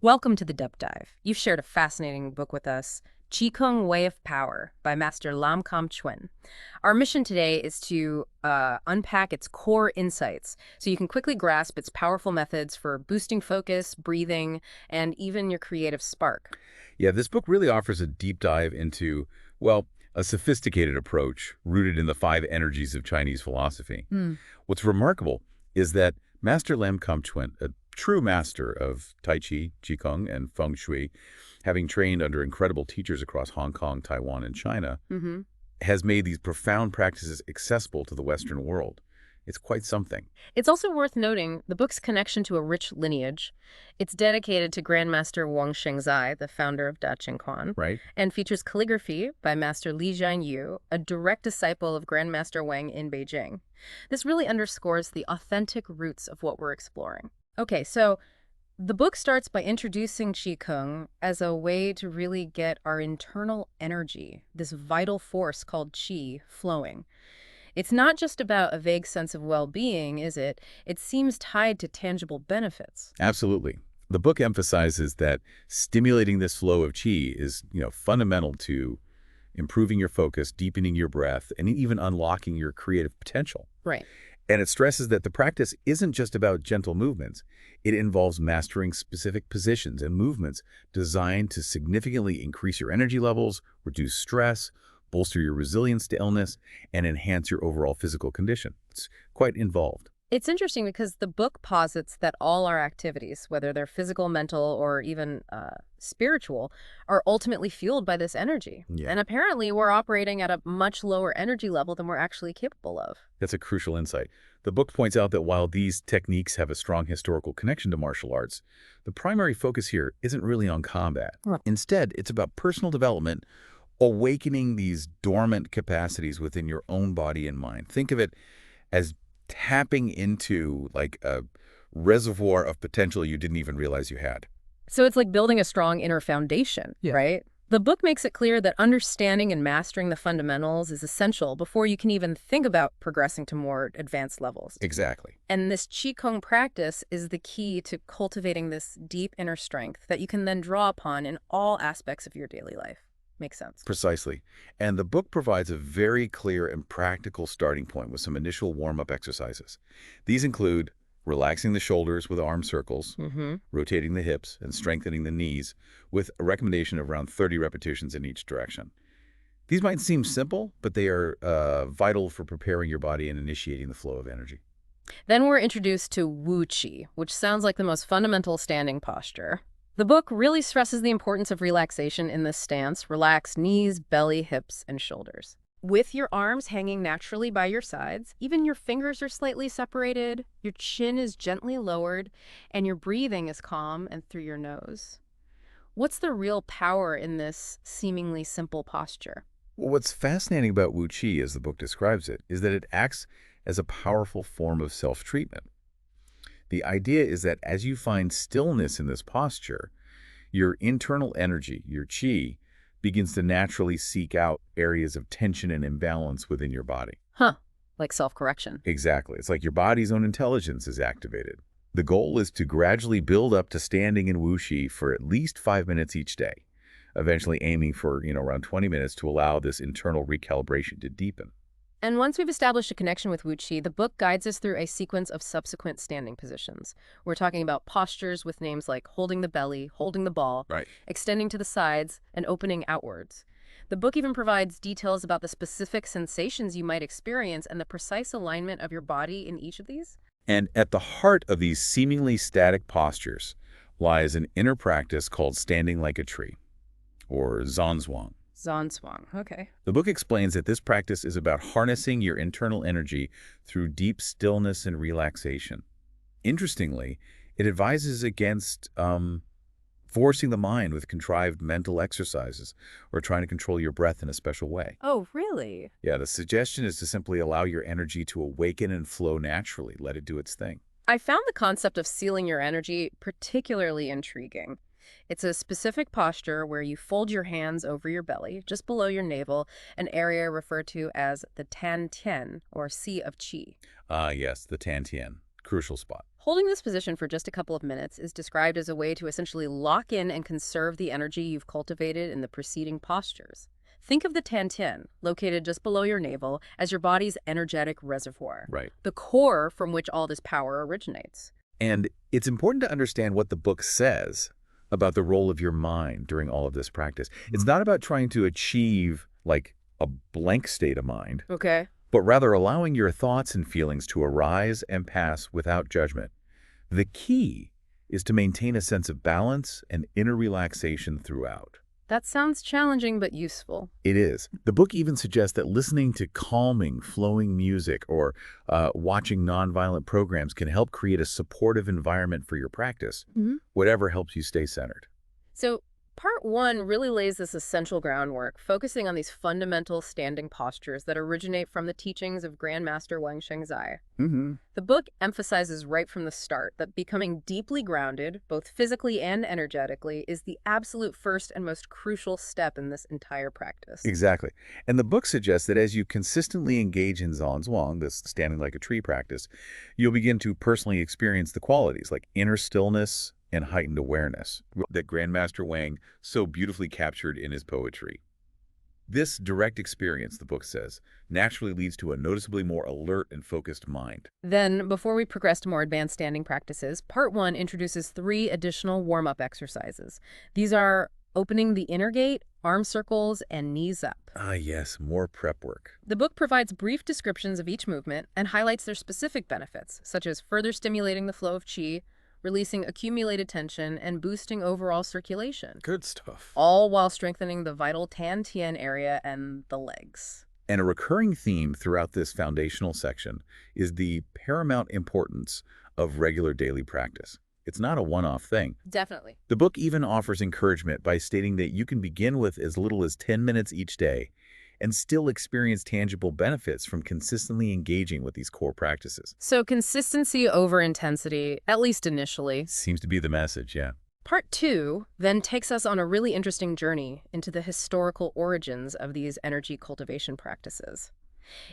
Welcome to the Deep Dive. You've shared a fascinating book with us, Qigong Way of Power by Master Lam Kam Chuen. Our mission today is to unpack its core insights so you can quickly grasp its powerful methods for boosting focus, breathing, and even your creative spark. Yeah, this book really offers a deep dive into, well, a sophisticated approach rooted in the five energies of Chinese philosophy. Hmm. What's remarkable is that Master Lam Kam Chuen, a true master of Tai Chi, Qigong, and Feng Shui, having trained under incredible teachers across Hong Kong, Taiwan, and China, Mm-hmm. has made these profound practices accessible to the Western world. It's quite something, It's also worth noting the book's connection to a rich lineage. It's dedicated to Grandmaster Wang Shengzai, the founder of Cheng Chuan, right? and features calligraphy by Master Li Jianyu, a direct disciple of Grandmaster Wang in Beijing. This really underscores the authentic roots of what we're exploring. Okay, so the book starts by introducing Qigong as a way to really get our internal energy, this vital force called Qi, flowing. It's not just about a vague sense of well-being, is it? It seems tied to tangible benefits. Absolutely. The book emphasizes that stimulating this flow of qi is, fundamental to improving your focus, deepening your breath, and even unlocking your creative potential. Right. And it stresses that the practice isn't just about gentle movements. It involves mastering specific positions and movements designed to significantly increase your energy levels, reduce stress, bolster your resilience to illness, and enhance your overall physical condition. It's quite involved. It's interesting because the book posits that all our activities, whether they're physical, mental, or even spiritual, are ultimately fueled by this energy. Yeah, And apparently, we're operating at a much lower energy level than we're actually capable of. that's a crucial insight. The book points out that while these techniques have a strong historical connection to martial arts, the primary focus here isn't really on combat. Right. Instead, it's about personal development, awakening these dormant capacities within your own body and mind. Think of it as tapping into like a reservoir of potential you didn't even realize you had. So it's like building a strong inner foundation, Yeah. right? The book makes it clear that understanding and mastering the fundamentals is essential before you can even think about progressing to more advanced levels. Exactly. And this Qigong practice is the key to cultivating this deep inner strength that you can then draw upon in all aspects of your daily life. Makes sense. Precisely. And the book provides a very clear and practical starting point with some initial warm-up exercises. These include relaxing the shoulders with arm circles, Mm-hmm. rotating the hips, and strengthening the knees, with a recommendation of around 30 repetitions in each direction. These might seem simple, but they are vital for preparing your body and initiating the flow of energy. Then we're introduced to Wu Qi, which sounds like the most fundamental standing posture. The book really stresses the importance of relaxation in this stance. Relax knees, belly, hips, and shoulders. With your arms hanging naturally by your sides, even your fingers are slightly separated, your chin is gently lowered, and your breathing is calm and through your nose. What's the real power in this seemingly simple posture? Well, what's fascinating about Wu Qi, as the book describes it, is that it acts as a powerful form of self-treatment. The idea is that as you find stillness in this posture, your internal energy, your qi, begins to naturally seek out areas of tension and imbalance within your body. Huh, like self-correction. Exactly. It's like your body's own intelligence is activated. The goal is to gradually build up to standing in Wu Qi for at least 5 minutes each day, eventually aiming for, around 20 minutes to allow this internal recalibration to deepen. And once we've established a connection with Wu Qi, the book guides us through a sequence of subsequent standing positions. We're talking about postures with names like holding the belly, holding the ball, Right. extending to the sides, and opening outwards. The book even provides details about the specific sensations you might experience and the precise alignment of your body in each of these. And at the heart of these seemingly static postures lies an inner practice called standing like a tree, or Zhan Zhuang. Zhan Zhuang. Okay. The book explains that this practice is about harnessing your internal energy through deep stillness and relaxation. Interestingly, it advises against forcing the mind with contrived mental exercises or trying to control your breath in a special way. Oh, really? Yeah, the suggestion is to simply allow your energy to awaken and flow naturally. Let it do its thing. I found the concept of sealing your energy particularly intriguing. It's a specific posture where you fold your hands over your belly, just below your navel, an area referred to as the Tan Tian, or Sea of Qi. Ah, yes, the Tan Tien. Crucial spot. Holding this position for just a couple of minutes is described as a way to essentially lock in and conserve the energy you've cultivated in the preceding postures. Think of the Tian, located just below your navel, as your body's energetic reservoir, Right. the core from which all this power originates. And it's important to understand what the book says about the role of your mind during all of this practice. It's not about trying to achieve, like, a blank state of mind, Okay. but rather allowing your thoughts and feelings to arise and pass without judgment. The key is to maintain a sense of balance and inner relaxation throughout. That sounds challenging but useful. It is. The book even suggests that listening to calming, flowing music or watching nonviolent programs can help create a supportive environment for your practice, whatever helps you stay centered. So, part one really lays this essential groundwork, focusing on these fundamental standing postures that originate from the teachings of Grandmaster Wang Shengzai. The book emphasizes right from the start that becoming deeply grounded, both physically and energetically, is the absolute first and most crucial step in this entire practice. Exactly. And the book suggests that as you consistently engage in Zhan Zhuang, this standing like a tree practice, you'll begin to personally experience the qualities like inner stillness and heightened awareness that Grandmaster Wang so beautifully captured in his poetry. This direct experience, the book says, naturally leads to a noticeably more alert and focused mind. Then, before we progress to more advanced standing practices, part one introduces 3 additional warm-up exercises. These are opening the inner gate, arm circles, and knees up. Ah, yes, more prep work. The book provides brief descriptions of each movement and highlights their specific benefits, such as further stimulating the flow of qi, releasing accumulated tension, and boosting overall circulation, Good stuff. all while strengthening the vital Tan Tien area and the legs. And a recurring theme throughout this foundational section is the paramount importance of regular daily practice. It's not a one-off thing. Definitely. The book even offers encouragement by stating that you can begin with as little as 10 minutes each day and still experience tangible benefits from consistently engaging with these core practices. So consistency over intensity, at least initially. Seems to be the message, yeah. Part two then takes us on a really interesting journey into the historical origins of these energy cultivation practices.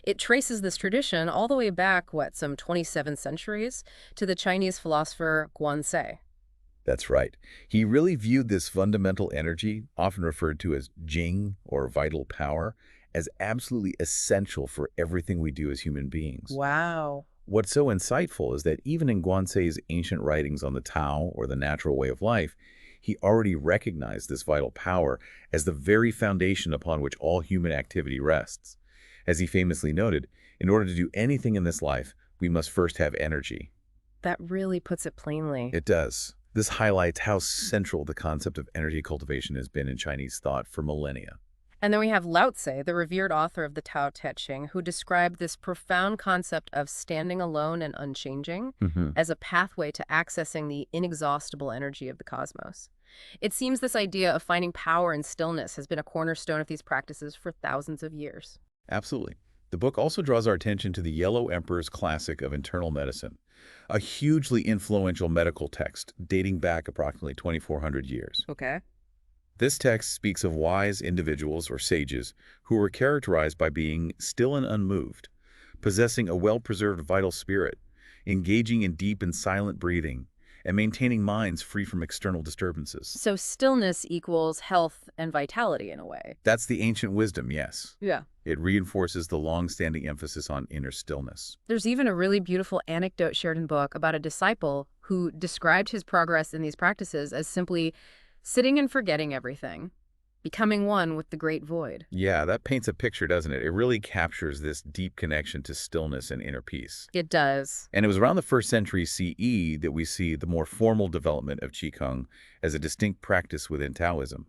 It traces this tradition all the way back, some 27 centuries, to the Chinese philosopher Guanxi. That's right. He really viewed this fundamental energy, often referred to as Jing or vital power, as absolutely essential for everything we do as human beings. Wow. What's so insightful is that even in Guanxi's ancient writings on the Tao, or the natural way of life, he already recognized this vital power as the very foundation upon which all human activity rests. As he famously noted, in order to do anything in this life, we must first have energy. That really puts it plainly. It does. This highlights how central the concept of energy cultivation has been in Chinese thought for millennia. And then we have Lao Tse, the revered author of the Tao Te Ching, who described this profound concept of standing alone and unchanging as a pathway to accessing the inexhaustible energy of the cosmos. It seems this idea of finding power in stillness has been a cornerstone of these practices for thousands of years. Absolutely. The book also draws our attention to the Yellow Emperor's classic of internal medicine, a hugely influential medical text dating back approximately 2,400 years. Okay. This text speaks of wise individuals or sages who were characterized by being still and unmoved, possessing a well-preserved vital spirit, engaging in deep and silent breathing, and maintaining minds free from external disturbances. So stillness equals health and vitality in a way. That's the ancient wisdom, yes. Yeah. It reinforces the long-standing emphasis on inner stillness. There's even a really beautiful anecdote shared in the book about a disciple who described his progress in these practices as simply sitting and forgetting everything, becoming one with the great void. Yeah, that paints a picture, doesn't it? It really captures this deep connection to stillness and inner peace. It does. And it was around the 1st century CE that we see the more formal development of Qigong as a distinct practice within Taoism.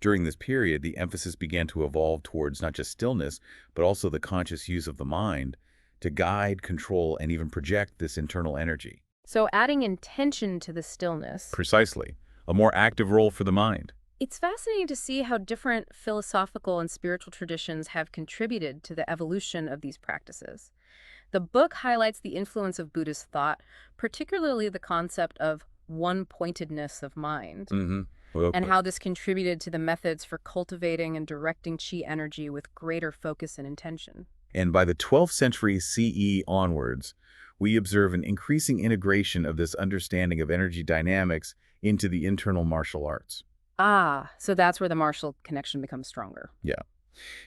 During this period, the emphasis began to evolve towards not just stillness, but also the conscious use of the mind to guide, control, and even project this internal energy. So adding intention to the stillness. Precisely. A more active role for the mind. It's fascinating to see how different philosophical and spiritual traditions have contributed to the evolution of these practices. The book highlights the influence of Buddhist thought, particularly the concept of one-pointedness of mind, and how this contributed to the methods for cultivating and directing qi energy with greater focus and intention. And by the 12th century CE onwards, we observe an increasing integration of this understanding of energy dynamics into the internal martial arts. Ah, so that's where the martial connection becomes stronger. Yeah.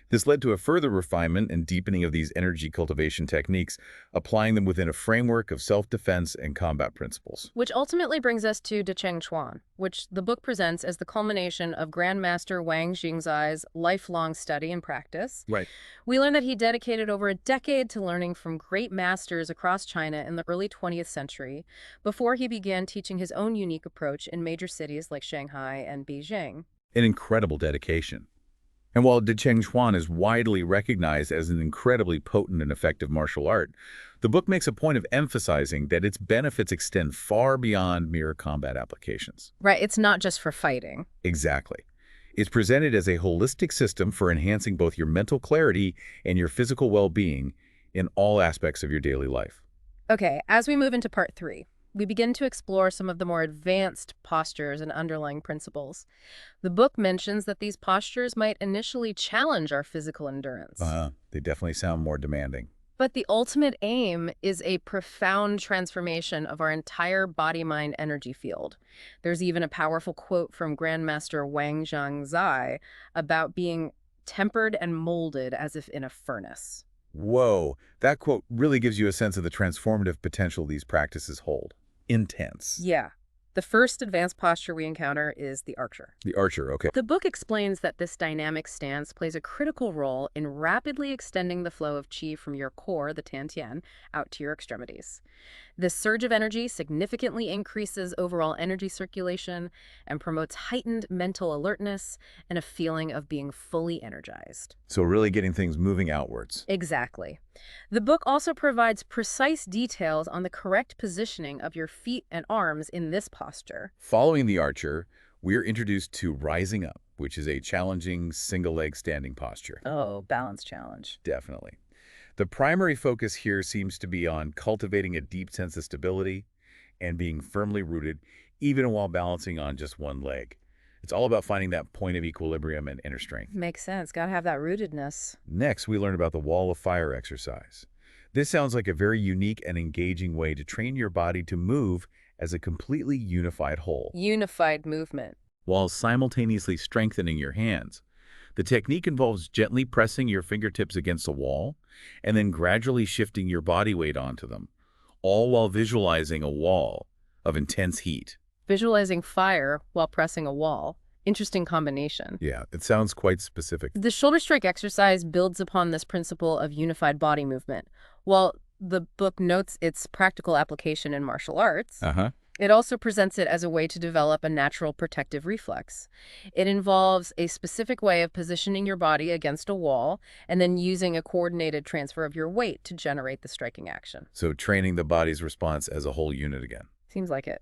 This led to a further refinement and deepening of these energy cultivation techniques, applying them within a framework of self-defense and combat principles. Which ultimately brings us to De Cheng Chuan, which the book presents as the culmination of Grandmaster Wang Xingzai's lifelong study and practice. Right. We learn that he dedicated over a decade to learning from great masters across China in the early 20th century, before he began teaching his own unique approach in major cities like Shanghai and Beijing. An incredible dedication. And while De Cheng Chuan is widely recognized as an incredibly potent and effective martial art, the book makes a point of emphasizing that its benefits extend far beyond mere combat applications. Right, it's not just for fighting. Exactly. It's presented as a holistic system for enhancing both your mental clarity and your physical well-being in all aspects of your daily life. Okay, as we move into part 3, we begin to explore some of the more advanced postures and underlying principles. The book mentions that these postures might initially challenge our physical endurance. They definitely sound more demanding. But the ultimate aim is a profound transformation of our entire body-mind energy field. There's even a powerful quote from Grandmaster Wang Zhangzai about being tempered and molded as if in a furnace. Whoa, that quote really gives you a sense of the transformative potential these practices hold. Intense. Yeah. The first advanced posture we encounter is the archer. The archer, okay. The book explains that this dynamic stance plays a critical role in rapidly extending the flow of qi from your core, the Tian, out to your extremities. This surge of energy significantly increases overall energy circulation and promotes heightened mental alertness and a feeling of being fully energized. So really getting things moving outwards. Exactly. The book also provides precise details on the correct positioning of your feet and arms in this posture. Following the archer, we're introduced to rising up, which is a challenging single-leg standing posture. Oh, balance challenge. Definitely. The primary focus here seems to be on cultivating a deep sense of stability and being firmly rooted, even while balancing on just one leg. It's all about finding that point of equilibrium and inner strength. Makes sense. Gotta have that rootedness. Next, we learn about the wall of fire exercise. This sounds like a very unique and engaging way to train your body to move as a completely unified whole, Unified movement. while simultaneously strengthening your hands. The technique involves gently pressing your fingertips against a wall and then gradually shifting your body weight onto them, all while visualizing a wall of intense heat. Visualizing fire while pressing a wall. Interesting combination. Yeah, it sounds quite specific. The shoulder strike exercise builds upon this principle of unified body movement. While the book notes its practical application in martial arts, it also presents it as a way to develop a natural protective reflex. It involves a specific way of positioning your body against a wall and then using a coordinated transfer of your weight to generate the striking action. So training the body's response as a whole unit again. Seems like it.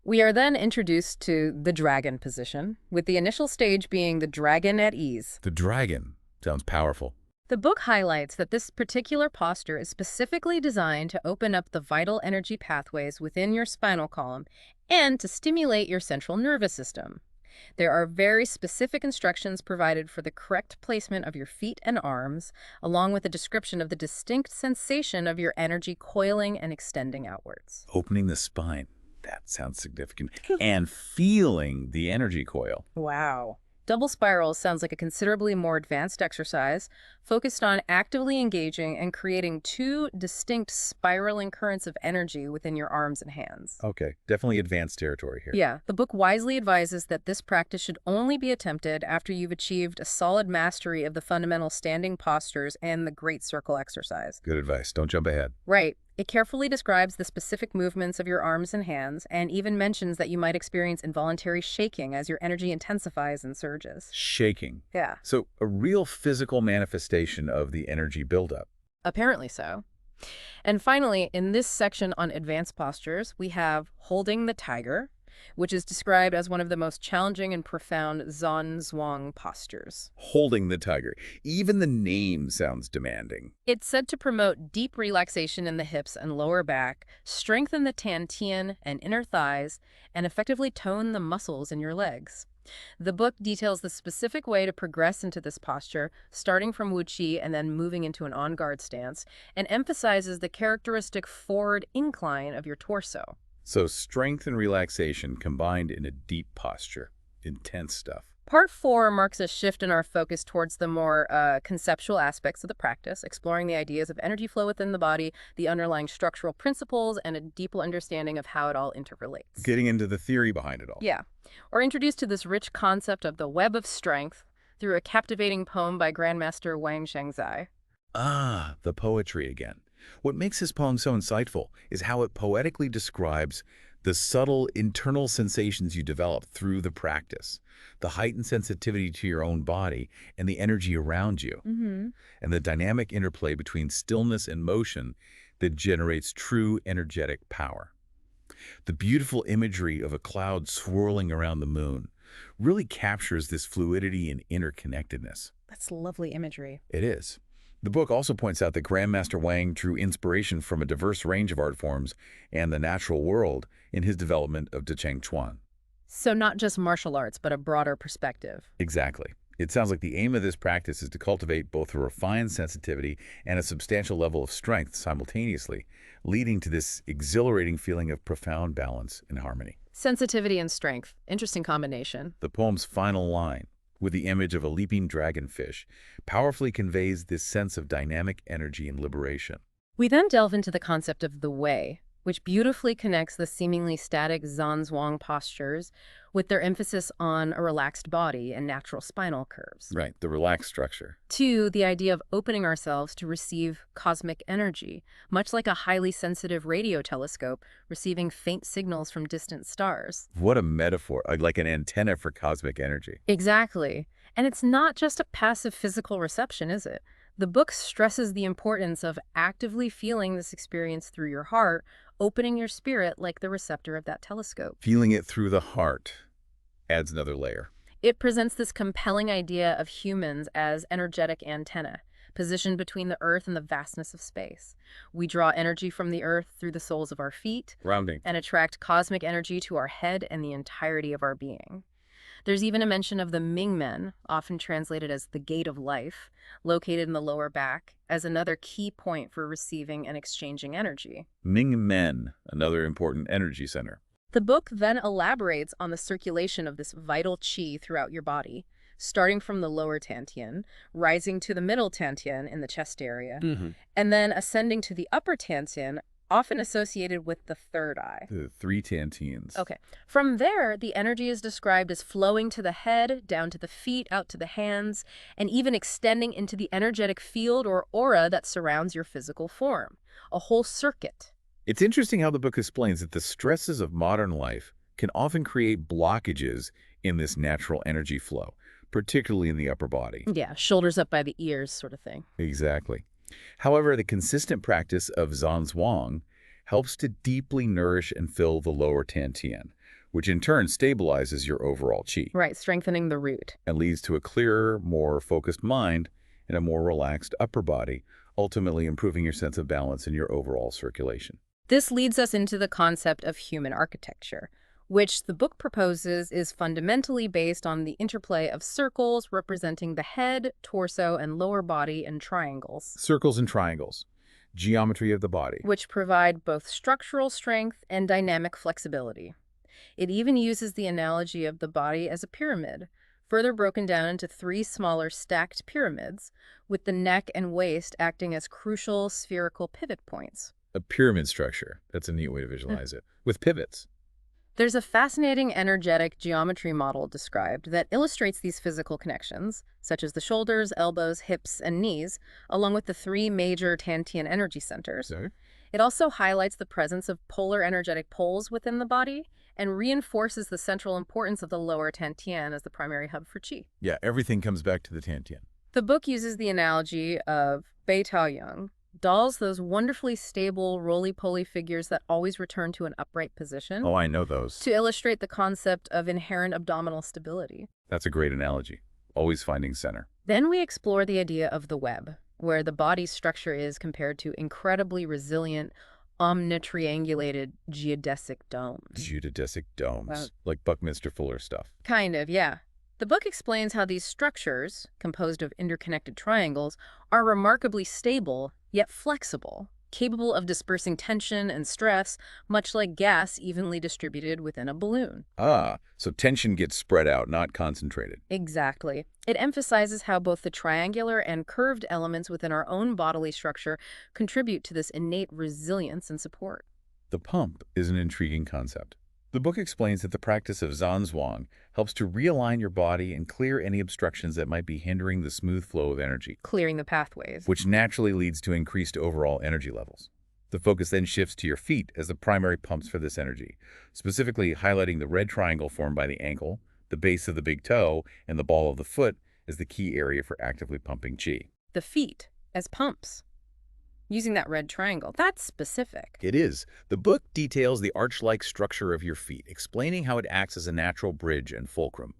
We are then introduced to the dragon position, with the initial stage being the dragon at ease. The dragon sounds powerful. The book highlights that this particular posture is specifically designed to open up the vital energy pathways within your spinal column and to stimulate your central nervous system. There are very specific instructions provided for the correct placement of your feet and arms, along with a description of the distinct sensation of your energy coiling and extending outwards. Opening the spine. That sounds significant. And feeling the energy coil. Wow. Double spirals sounds like a considerably more advanced exercise, focused on actively engaging and creating two distinct spiraling currents of energy within your arms and hands. Okay, definitely advanced territory here. Yeah, the book wisely advises that this practice should only be attempted after you've achieved a solid mastery of the fundamental standing postures and the Great Circle exercise. Good advice. Don't jump ahead. Right. It carefully describes the specific movements of your arms and hands, and even mentions that you might experience involuntary shaking as your energy intensifies and surges. Shaking. Yeah. So a real physical manifestation of the energy buildup. Apparently so. And finally, in this section on advanced postures, we have holding the tiger. which is described as one of the most challenging and profound Zhan Zhuang postures. Holding the tiger. Even the name sounds demanding. It's said to promote deep relaxation in the hips and lower back, strengthen the tian and inner thighs, and effectively tone the muscles in your legs. The book details the specific way to progress into this posture, starting from Wu Qi and then moving into an on-guard stance, and emphasizes the characteristic forward incline of your torso. So strength and relaxation combined in a deep posture. Intense stuff. Part 4 marks a shift in our focus towards the more conceptual aspects of the practice, exploring the ideas of energy flow within the body, the underlying structural principles, and a deeper understanding of how it all interrelates. Getting into the theory behind it all. Yeah. We're introduced to this rich concept of the web of strength through a captivating poem by Grandmaster Wang Shengzai. Ah, the poetry again. What makes this poem so insightful is how it poetically describes the subtle internal sensations you develop through the practice, the heightened sensitivity to your own body and the energy around you, and the dynamic interplay between stillness and motion that generates true energetic power. The beautiful imagery of a cloud swirling around the moon really captures this fluidity and interconnectedness. That's lovely imagery. It is. The book also points out that Grandmaster Wang drew inspiration from a diverse range of art forms and the natural world in his development of Cheng Chuan. So not just martial arts, but a broader perspective. Exactly. It sounds like the aim of this practice is to cultivate both a refined sensitivity and a substantial level of strength simultaneously, leading to this exhilarating feeling of profound balance and harmony. Sensitivity and strength. Interesting combination. The poem's final line, with the image of a leaping dragonfish, powerfully conveys this sense of dynamic energy and liberation. We then delve into the concept of the way, which beautifully connects the seemingly static Zhan Zhuang postures with their emphasis on a relaxed body and natural spinal curves. Right, the relaxed structure. To the idea of opening ourselves to receive cosmic energy, much like a highly sensitive radio telescope receiving faint signals from distant stars. What a metaphor, like an antenna for cosmic energy. Exactly. And it's not just a passive physical reception, is it? The book stresses the importance of actively feeling this experience through your heart, opening your spirit like the receptor of that telescope. Feeling it through the heart adds another layer. It presents this compelling idea of humans as energetic antennae, positioned between the earth and the vastness of space. We draw energy from the earth through the soles of our feet Grounding. and attract cosmic energy to our head and the entirety of our being. There's even a mention of the Ming Men, often translated as the gate of life, located in the lower back, as another key point for receiving and exchanging energy. Ming Men, another important energy center. The book then elaborates on the circulation of this vital qi throughout your body, starting from the lower tian, rising to the middle tian in the chest area, and then ascending to the upper tian, often associated with the third eye. The three Tantines. Okay. From there, the energy is described as flowing to the head, down to the feet, out to the hands, and even extending into the energetic field or aura that surrounds your physical form. A whole circuit. It's interesting how the book explains that the stresses of modern life can often create blockages in this natural energy flow, particularly in the upper body. Yeah, shoulders up by the ears sort of thing. Exactly. However, the consistent practice of Zhan Zhuang helps to deeply nourish and fill the lower tian, which in turn stabilizes your overall qi. Right, strengthening the root. And leads to a clearer, more focused mind and a more relaxed upper body, ultimately improving your sense of balance and your overall circulation. This leads us into the concept of human architecture, which the book proposes is fundamentally based on the interplay of circles representing the head, torso, and lower body, and triangles. Circles and triangles, geometry of the body. Which provide both structural strength and dynamic flexibility. It even uses the analogy of the body as a pyramid, further broken down into 3 smaller stacked pyramids, with the neck and waist acting as crucial spherical pivot points. A pyramid structure. That's a neat way to visualize it. With pivots. There's a fascinating energetic geometry model described that illustrates these physical connections, such as the shoulders, elbows, hips, and knees, along with the 3 major Tian energy centers. So? It also highlights the presence of polar energetic poles within the body and reinforces the central importance of the lower Tian as the primary hub for qi. Yeah, everything comes back to the Tian. The book uses the analogy of Bei Tao Yang, Dolls, those wonderfully stable, roly-poly figures that always return to an upright position, Oh, I know those. to illustrate the concept of inherent abdominal stability. That's a great analogy. Always finding center. Then we explore the idea of the web, where the body's structure is compared to incredibly resilient, omnitriangulated geodesic domes. Geodesic Wow. domes, like Buckminster Fuller stuff. Kind of, yeah. The book explains how these structures, composed of interconnected triangles, are remarkably stable, yet flexible, capable of dispersing tension and stress, much like gas evenly distributed within a balloon. Ah, so tension gets spread out, not concentrated. Exactly. It emphasizes how both the triangular and curved elements within our own bodily structure contribute to this innate resilience and support. The pump is an intriguing concept. The book explains that the practice of Zhan Zhuang helps to realign your body and clear any obstructions that might be hindering the smooth flow of energy, Clearing the pathways. which naturally leads to increased overall energy levels. The focus then shifts to your feet as the primary pumps for this energy, specifically highlighting the red triangle formed by the ankle, the base of the big toe, and the ball of the foot as the key area for actively pumping qi. The feet as pumps. Using that red triangle. That's specific. It is. The book details the arch-like structure of your feet, explaining how it acts as a natural bridge and fulcrum.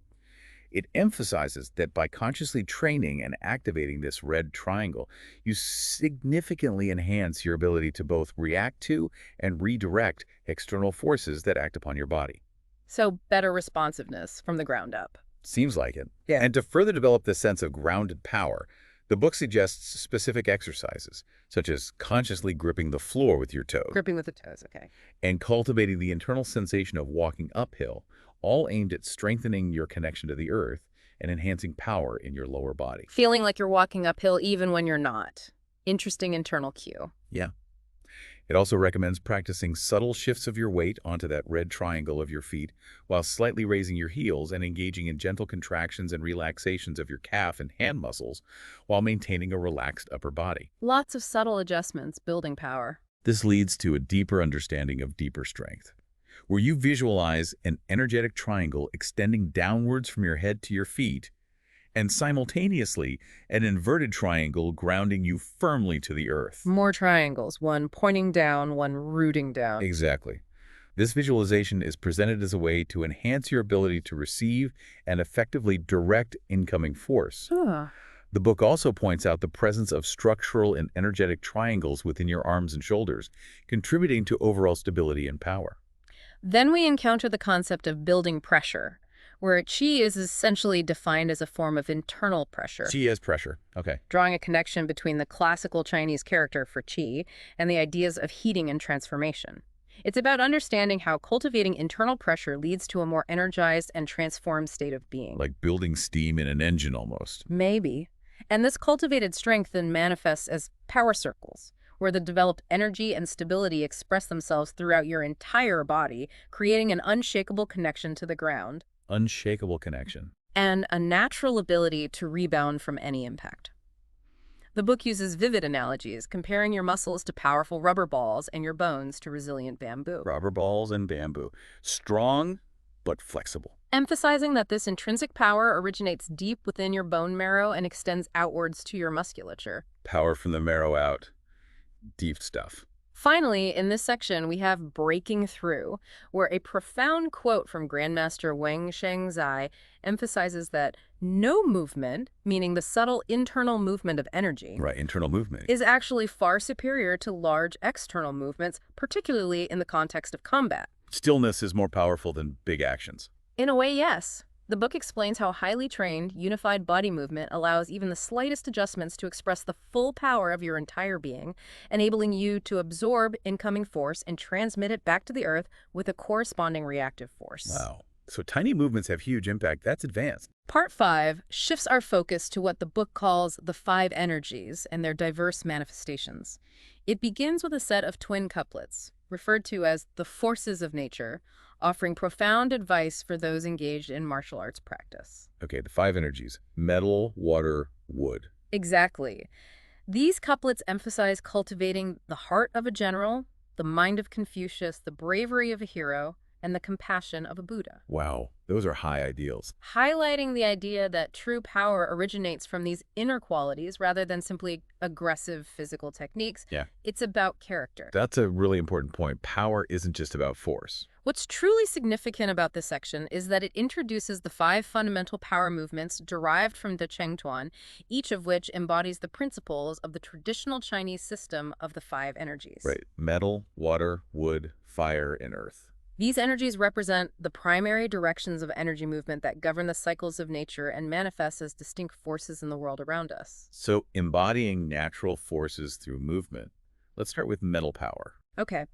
It emphasizes that by consciously training and activating this red triangle, you significantly enhance your ability to both react to and redirect external forces that act upon your body. So better responsiveness from the ground up. Seems like it. Yeah. And to further develop this sense of grounded power, the book suggests specific exercises, such as consciously gripping the floor with your toe Gripping with the toes, okay. and cultivating the internal sensation of walking uphill, all aimed at strengthening your connection to the earth and enhancing power in your lower body. Feeling like you're walking uphill even when you're not. Interesting internal cue. Yeah. It also recommends practicing subtle shifts of your weight onto that red triangle of your feet while slightly raising your heels and engaging in gentle contractions and relaxations of your calf and hand muscles while maintaining a relaxed upper body. Lots of subtle adjustments, building power. This leads to a deeper understanding of deeper strength, where you visualize an energetic triangle extending downwards from your head to your feet, and simultaneously an inverted triangle grounding you firmly to the earth. More triangles, one pointing down, one rooting down. Exactly. This visualization is presented as a way to enhance your ability to receive and effectively direct incoming force. Ah. The book also points out the presence of structural and energetic triangles within your arms and shoulders, contributing to overall stability and power. Then we encounter the concept of building pressure, where qi is essentially defined as a form of internal pressure, Qi as pressure. Okay. drawing a connection between the classical Chinese character for qi and the ideas of heating and transformation. It's about understanding how cultivating internal pressure leads to a more energized and transformed state of being. Like building steam in an engine almost. Maybe. And this cultivated strength then manifests as power circles, where the developed energy and stability express themselves throughout your entire body, creating an unshakable connection to the ground Unshakable connection. and a natural ability to rebound from any impact. The book uses vivid analogies, comparing your muscles to powerful rubber balls and your bones to resilient bamboo, Rubber balls and bamboo. Strong, but flexible. emphasizing that this intrinsic power originates deep within your bone marrow and extends outwards to your musculature. Power from the marrow out. Deep stuff. Finally, in this section, we have Breaking Through, where a profound quote from Grandmaster Wang Shengzai emphasizes that no movement, meaning the subtle internal movement of energy, Right, internal movement. is actually far superior to large external movements, particularly in the context of combat. Stillness is more powerful than big actions. In a way, yes. The book explains how highly trained, unified body movement allows even the slightest adjustments to express the full power of your entire being, enabling you to absorb incoming force and transmit it back to the earth with a corresponding reactive force. Wow. So tiny movements have huge impact. That's advanced. Part 5 shifts our focus to what the book calls the 5 energies and their diverse manifestations. It begins with a set of twin couplets, referred to as the forces of nature, offering profound advice for those engaged in martial arts practice. Okay, the 5 energies. Metal, water, wood. Exactly. These couplets emphasize cultivating the heart of a general, the mind of Confucius, the bravery of a hero, and the compassion of a Buddha, Wow, those are high ideals. highlighting the idea that true power originates from these inner qualities rather than simply aggressive physical techniques. Yeah, It's about character. that's a really important point. Power isn't just about force. What's truly significant about this section is that it introduces the 5 fundamental power movements derived from the Cheng Chuan, each of which embodies the principles of the traditional Chinese system of the 5 energies. Right. Metal, water, wood, fire, and earth. These energies represent the primary directions of energy movement that govern the cycles of nature and manifest as distinct forces in the world around us. So embodying natural forces through movement. Let's start with metal power. Okay.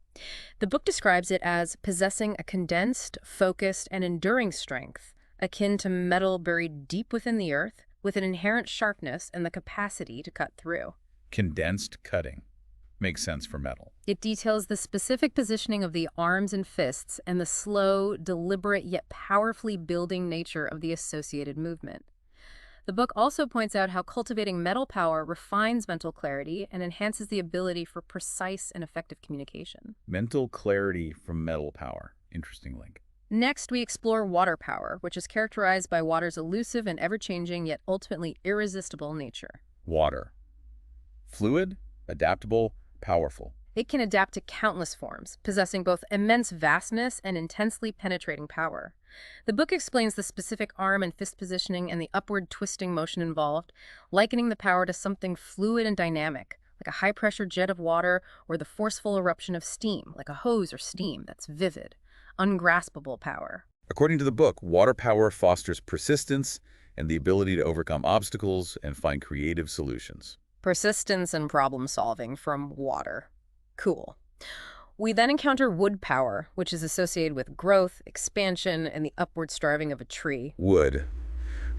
The book describes it as possessing a condensed, focused, and enduring strength, akin to metal buried deep within the earth, with an inherent sharpness and the capacity to cut through. Condensed cutting. Makes sense for metal. It details the specific positioning of the arms and fists and the slow, deliberate, yet powerfully building nature of the associated movement. The book also points out how cultivating metal power refines mental clarity and enhances the ability for precise and effective communication. Mental clarity from metal power. Interesting link. Next, we explore water power, which is characterized by water's elusive and ever-changing yet ultimately irresistible nature. Water. Fluid, adaptable, powerful. It can adapt to countless forms, possessing both immense vastness and intensely penetrating power. The book explains the specific arm and fist positioning and the upward twisting motion involved, likening the power to something fluid and dynamic, like a high-pressure jet of water or the forceful eruption of steam, like a hose or steam that's vivid, ungraspable power. According to the book, water power fosters persistence and the ability to overcome obstacles and find creative solutions. Persistence and problem solving from water. Cool. We then encounter wood power, which is associated with growth, expansion, and the upward striving of a tree. Wood.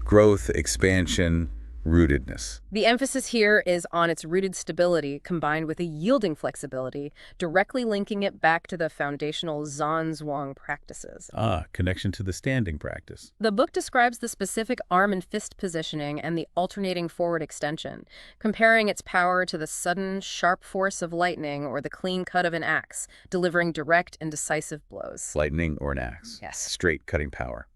Growth, expansion, rootedness. The emphasis here is on its rooted stability combined with a yielding flexibility, directly linking it back to the foundational Zhan Zhuang practices. Connection to the standing practice. The book describes the specific arm and fist positioning and the alternating forward extension, comparing its power to the sudden, sharp force of lightning or the clean cut of an axe, delivering direct and decisive blows. Lightning or an axe. Yes. Straight cutting power.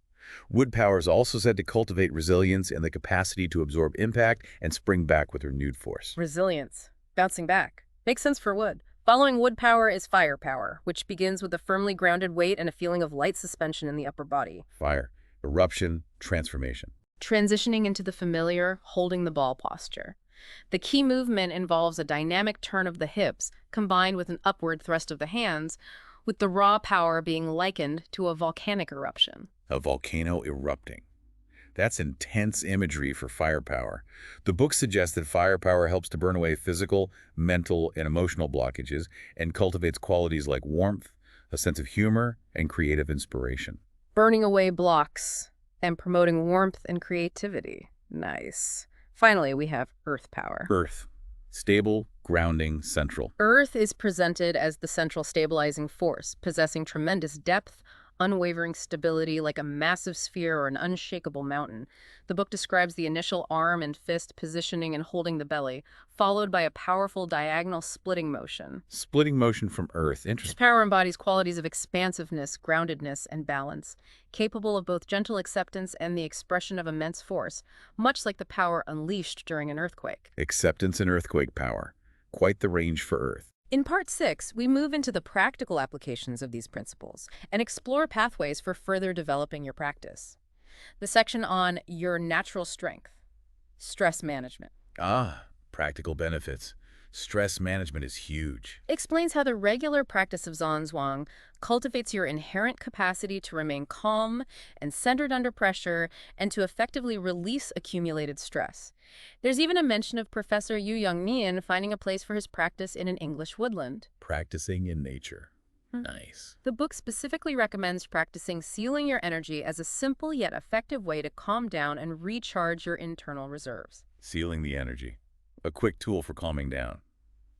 Wood power is also said to cultivate resilience and the capacity to absorb impact and spring back with renewed force. Resilience. Bouncing back. Makes sense for wood. Following wood power is fire power, which begins with a firmly grounded weight and a feeling of light suspension in the upper body. Fire. Eruption. Transformation. Transitioning into the familiar, holding the ball posture. The key movement involves a dynamic turn of the hips, combined with an upward thrust of the hands, with the raw power being likened to a volcanic eruption. A volcano erupting. That's intense imagery for firepower. The book suggests that firepower helps to burn away physical, mental, and emotional blockages and cultivates qualities like warmth, a sense of humor, and creative inspiration. Burning away blocks and promoting warmth and creativity. Nice. Finally, we have earth power. Earth. Stable, grounding, central. Earth is presented as the central stabilizing force, possessing tremendous depth, unwavering stability like a massive sphere or an unshakable mountain. The book describes the initial arm and fist positioning and holding the belly, followed by a powerful diagonal splitting motion. Splitting motion from Earth. This Interesting. power embodies qualities of expansiveness, groundedness, and balance, capable of both gentle acceptance and the expression of immense force, much like the power unleashed during an earthquake. Acceptance and earthquake power. Quite the range for Earth. In Part 6, we move into the practical applications of these principles and explore pathways for further developing your practice. The section on your natural strength, stress management, Practical benefits. Stress management is huge. explains how the regular practice of Zhan Zhuang cultivates your inherent capacity to remain calm and centered under pressure and to effectively release accumulated stress. There's even a mention of Professor Yu Yongnian finding a place for his practice in an English woodland. Practicing in nature. Nice. The book specifically recommends practicing sealing your energy as a simple yet effective way to calm down and recharge your internal reserves. Sealing the energy. A quick tool for calming down.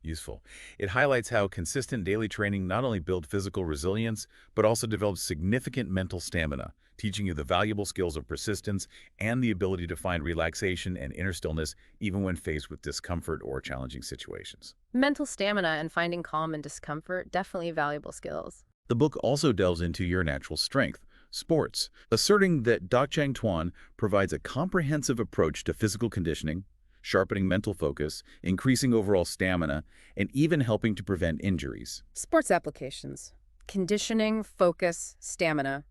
Useful. It highlights how consistent daily training not only builds physical resilience, but also develops significant mental stamina, teaching you the valuable skills of persistence and the ability to find relaxation and inner stillness even when faced with discomfort or challenging situations. Mental stamina and finding calm in discomfort, definitely valuable skills. The book also delves into your natural strength, sports, asserting that Cheng Chuan provides a comprehensive approach to physical conditioning, sharpening mental focus, increasing overall stamina, and even helping to prevent injuries. Sports applications. Conditioning, focus, stamina.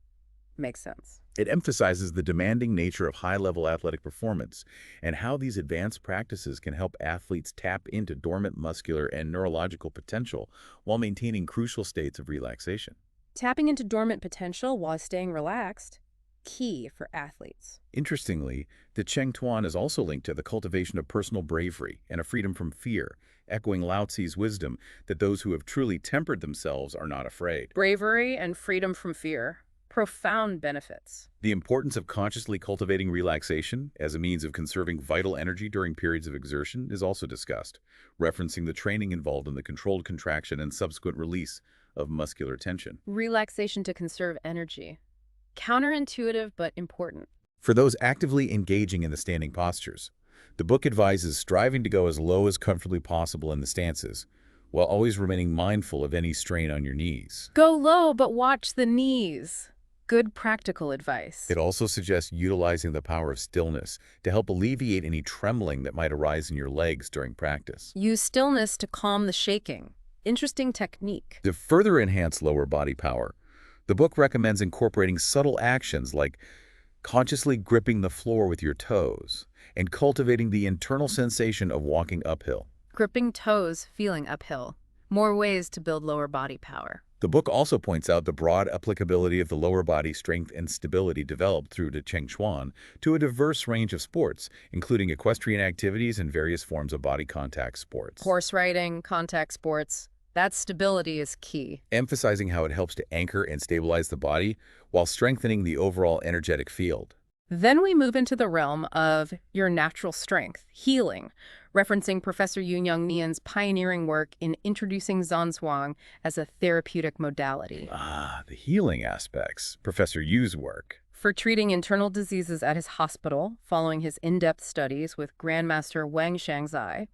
Makes sense. It emphasizes the demanding nature of high-level athletic performance and how these advanced practices can help athletes tap into dormant muscular and neurological potential while maintaining crucial states of relaxation. Tapping into dormant potential while staying relaxed. Key for athletes. Interestingly, the Cheng Chuan is also linked to the cultivation of personal bravery and a freedom from fear, echoing Lao Tzu's wisdom that those who have truly tempered themselves are not afraid. Bravery and freedom from fear. Profound benefits. The importance of consciously cultivating relaxation as a means of conserving vital energy during periods of exertion is also discussed, referencing the training involved in the controlled contraction and subsequent release of muscular tension. Relaxation to conserve energy. Counterintuitive but important. For those actively engaging in the standing postures, the book advises striving to go as low as comfortably possible in the stances, while always remaining mindful of any strain on your knees. Go low but watch the knees. Good practical advice. It also suggests utilizing the power of stillness to help alleviate any trembling that might arise in your legs during practice. Use stillness to calm the shaking. Interesting technique. To further enhance lower body power, the book recommends incorporating subtle actions like consciously gripping the floor with your toes and cultivating the internal sensation of walking uphill. Gripping toes, feeling uphill. More ways to build lower body power. The book also points out the broad applicability of the lower body strength and stability developed through the Cheng Chuan to a diverse range of sports, including equestrian activities and various forms of body contact sports. Horse riding, contact sports. That stability is key. Emphasizing how it helps to anchor and stabilize the body while strengthening the overall energetic field. Then we move into the realm of your natural strength, healing, referencing Professor Yoon-Young Nian's pioneering work in introducing Zhan Zhuang as a therapeutic modality. The healing aspects, Professor Yu's work. For treating internal diseases at his hospital, following his in-depth studies with Grandmaster Wang Shangzai.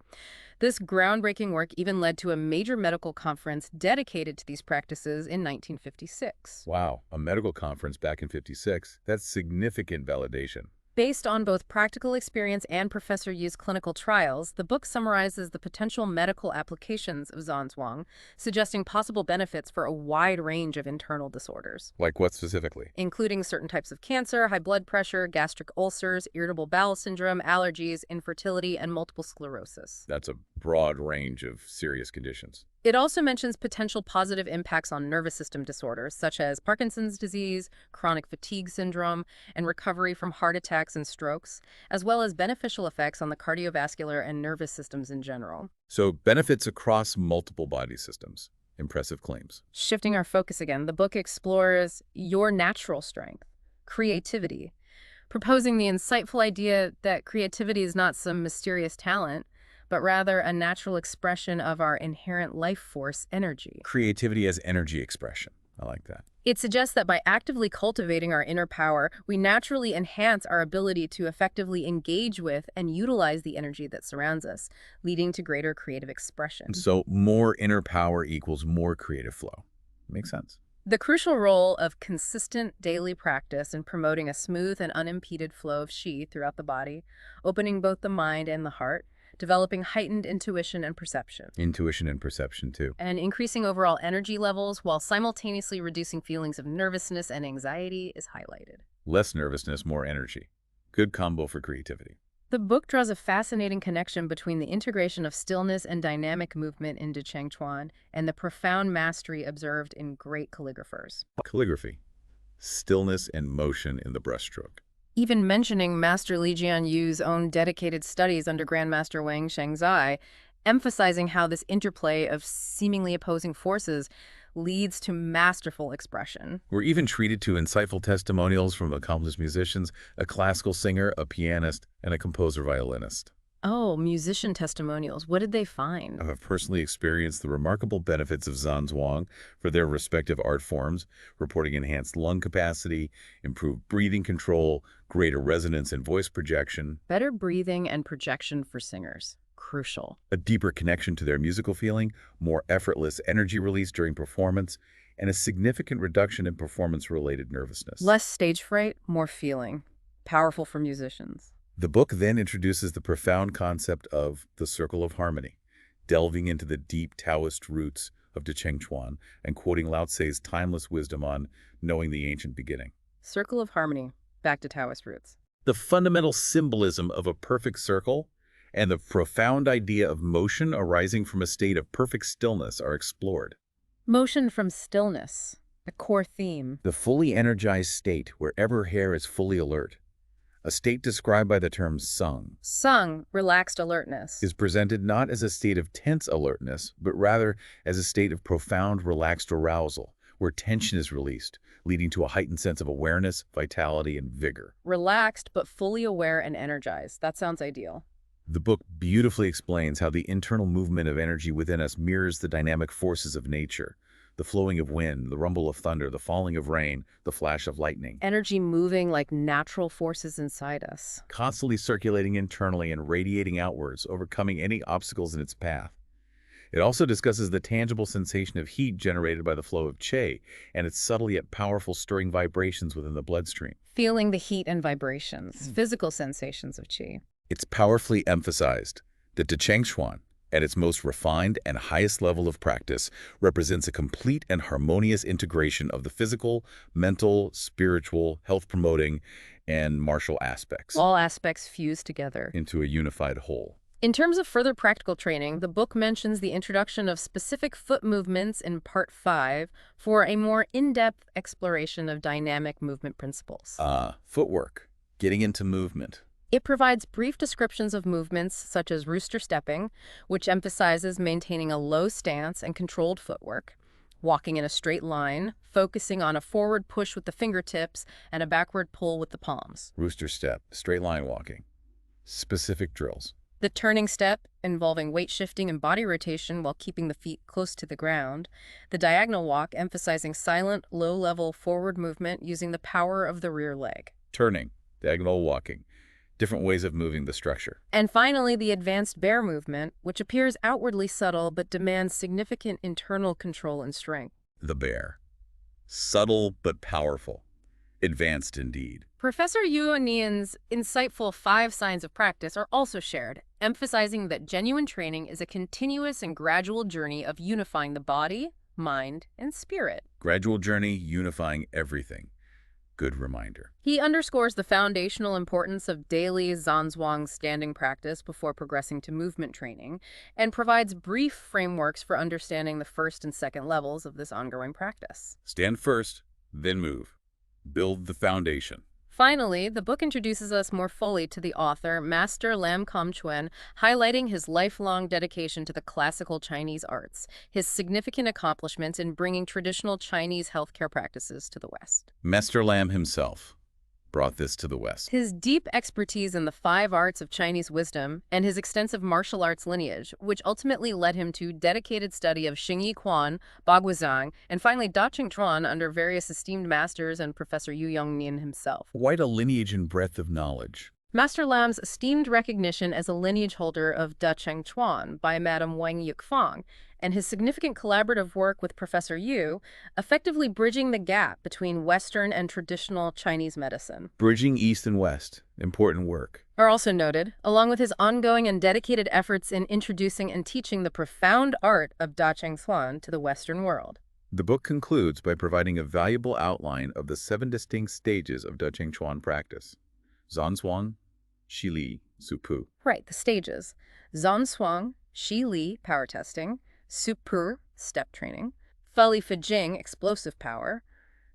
This groundbreaking work even led to a major medical conference dedicated to these practices in 1956. Wow, a medical conference back in '56. That's significant validation. Based on both practical experience and Professor Yu's clinical trials, the book summarizes the potential medical applications of Zhan Zhuang, suggesting possible benefits for a wide range of internal disorders. Like what specifically? Including certain types of cancer, high blood pressure, gastric ulcers, irritable bowel syndrome, allergies, infertility, and multiple sclerosis. That's a broad range of serious conditions. It also mentions potential positive impacts on nervous system disorders, such as Parkinson's disease, chronic fatigue syndrome, and recovery from heart attacks and strokes, as well as beneficial effects on the cardiovascular and nervous systems in general. So benefits across multiple body systems. Impressive claims. Shifting our focus again, the book explores your natural strength, creativity, proposing the insightful idea that creativity is not some mysterious talent, but rather a natural expression of our inherent life force energy. Creativity as energy expression. I like that. It suggests that by actively cultivating our inner power, we naturally enhance our ability to effectively engage with and utilize the energy that surrounds us, leading to greater creative expression. So more inner power equals more creative flow. Makes sense. The crucial role of consistent daily practice in promoting a smooth and unimpeded flow of qi throughout the body, opening both the mind and the heart, developing heightened intuition and perception. Intuition and perception, too. And increasing overall energy levels while simultaneously reducing feelings of nervousness and anxiety is highlighted. Less nervousness, more energy. Good combo for creativity. The book draws a fascinating connection between the integration of stillness and dynamic movement into Cheng Chuan and the profound mastery observed in great calligraphers. Calligraphy. Stillness and motion in the brushstroke. Even mentioning Master Li Jianyu's own dedicated studies under Grandmaster Wang Shangzai, emphasizing how this interplay of seemingly opposing forces leads to masterful expression. We're even treated to insightful testimonials from accomplished musicians, a classical singer, a pianist, and a composer-violinist. Oh, musician testimonials. What did they find? I have personally experienced the remarkable benefits of Zhan Zhuang for their respective art forms, reporting enhanced lung capacity, improved breathing control, greater resonance and voice projection. Better breathing and projection for singers. Crucial. A deeper connection to their musical feeling, more effortless energy release during performance, and a significant reduction in performance-related nervousness. Less stage fright, more feeling. Powerful for musicians. The book then introduces the profound concept of the circle of harmony, delving into the deep Taoist roots of Cheng Chuan and quoting Lao Tse's timeless wisdom on knowing the ancient beginning. Circle of harmony. Back to Taoist roots. The fundamental symbolism of a perfect circle and the profound idea of motion arising from a state of perfect stillness are explored. Motion from stillness. A core theme. The fully energized state wherever hair is fully alert, a state described by the term sung, Sung, relaxed alertness. is presented not as a state of tense alertness, but rather as a state of profound relaxed arousal, where tension is released, leading to a heightened sense of awareness, vitality, and vigor. Relaxed, but fully aware and energized. That sounds ideal. The book beautifully explains how the internal movement of energy within us mirrors the dynamic forces of nature. The flowing of wind, the rumble of thunder, the falling of rain, the flash of lightning. Energy moving like natural forces inside us. Constantly circulating internally and radiating outwards, overcoming any obstacles in its path. It also discusses the tangible sensation of heat generated by the flow of qi and its subtle yet powerful stirring vibrations within the bloodstream. Feeling the heat and vibrations, physical sensations of qi. It's powerfully emphasized that Cheng Chuan, at its most refined and highest level of practice, represents a complete and harmonious integration of the physical, mental, spiritual, health-promoting, and martial aspects. All aspects fused together Into a unified whole. In terms of further practical training, the book mentions the introduction of specific foot movements in Part 5 for a more in-depth exploration of dynamic movement principles. Footwork. Getting into movement. It provides brief descriptions of movements such as rooster stepping, which emphasizes maintaining a low stance and controlled footwork, walking in a straight line, focusing on a forward push with the fingertips and a backward pull with the palms. Rooster step. Straight line walking. Specific drills. The turning step, involving weight shifting and body rotation while keeping the feet close to the ground. The diagonal walk, emphasizing silent, low-level forward movement using the power of the rear leg. Turning. Diagonal walking. Different ways of moving the structure. And finally, the advanced bear movement, which appears outwardly subtle but demands significant internal control and strength. The bear. Subtle but powerful. Advanced indeed. Professor Yu Nian's insightful 5 signs of practice are also shared, emphasizing that genuine training is a continuous and gradual journey of unifying the body, mind, and spirit. Gradual journey unifying everything. Good reminder. He underscores the foundational importance of daily Zhan Zhuang standing practice before progressing to movement training, and provides brief frameworks for understanding the first and second levels of this ongoing practice. Stand first, then move. Build the foundation. Finally, the book introduces us more fully to the author, Master Lam Kam Chuen, highlighting his lifelong dedication to the classical Chinese arts, his significant accomplishments in bringing traditional Chinese healthcare practices to the West. Master Lam himself brought this to the West. His deep expertise in the 5 arts of Chinese wisdom and his extensive martial arts lineage, which ultimately led him to dedicated study of Xingyi Quan, Baguazhang, and finally Da Cheng Chuan under various esteemed masters and Professor Yu Yongnian himself. Quite a lineage and breadth of knowledge. Master Lam's esteemed recognition as a lineage holder of Da Cheng Chuan by Madame Wang Yukfang, and his significant collaborative work with Professor Yu, effectively bridging the gap between Western and traditional Chinese medicine. Bridging East and West. Important work. Are also noted, along with his ongoing and dedicated efforts in introducing and teaching the profound art of Da Cheng Chuan to the Western world. The book concludes by providing a valuable outline of the 7 distinct stages of Da Cheng Chuan practice. Zhan Zhuang, Shi Li, Su Pu. Right, the stages. Zhan Zhuang, Shi Li, power testing. Su Pu, step training. Feli Fijing, explosive power.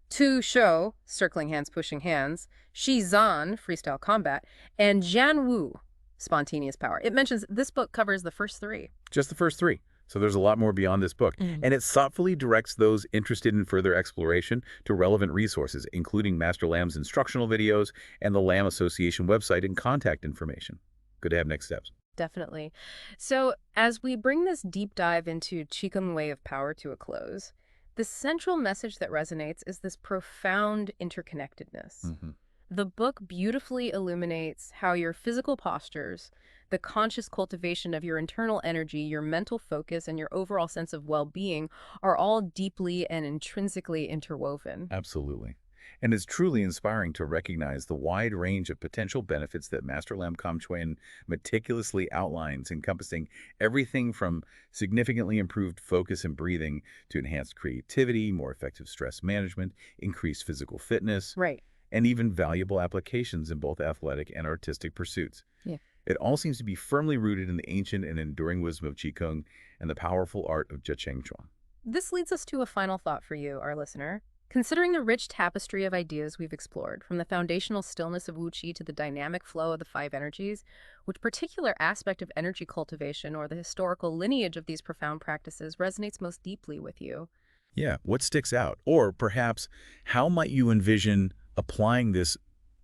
Tu Shou, circling hands, pushing hands. Shi Zan, freestyle combat. And Jian Wu, spontaneous power. It mentions this book covers the first 3. Just the first 3. So there's a lot more beyond this book. And it thoughtfully directs those interested in further exploration to relevant resources, including Master Lam's instructional videos and the Lam Association website and contact information. Good to have next steps. Definitely. So as we bring this deep dive into Qigong Way of Power to a close, the central message that resonates is this profound interconnectedness. The book beautifully illuminates how your physical postures, the conscious cultivation of your internal energy, your mental focus, and your overall sense of well-being are all deeply and intrinsically interwoven. Absolutely. And it's truly inspiring to recognize the wide range of potential benefits that Master Lam Kam Chuen meticulously outlines, encompassing everything from significantly improved focus and breathing to enhanced creativity, more effective stress management, increased physical fitness, Right. and even valuable applications in both athletic and artistic pursuits. Yeah. It all seems to be firmly rooted in the ancient and enduring wisdom of Qigong and the powerful art of Cheng Chuan. This leads us to a final thought for you, our listener. Considering the rich tapestry of ideas we've explored, from the foundational stillness of Wu Qi to the dynamic flow of the five energies, which particular aspect of energy cultivation or the historical lineage of these profound practices resonates most deeply with you? Yeah, what sticks out? Or perhaps, how might you envision applying this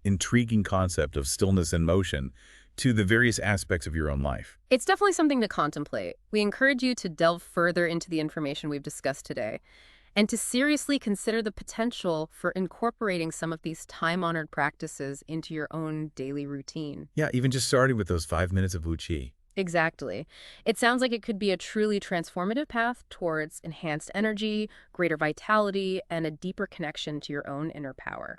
intriguing concept of stillness and motion to the various aspects of your own life? It's definitely something to contemplate. We encourage you to delve further into the information we've discussed today and to seriously consider the potential for incorporating some of these time-honored practices into your own daily routine. Yeah, even just starting with those 5 minutes of Wu Qi. Exactly. It sounds like it could be a truly transformative path towards enhanced energy, greater vitality, and a deeper connection to your own inner power.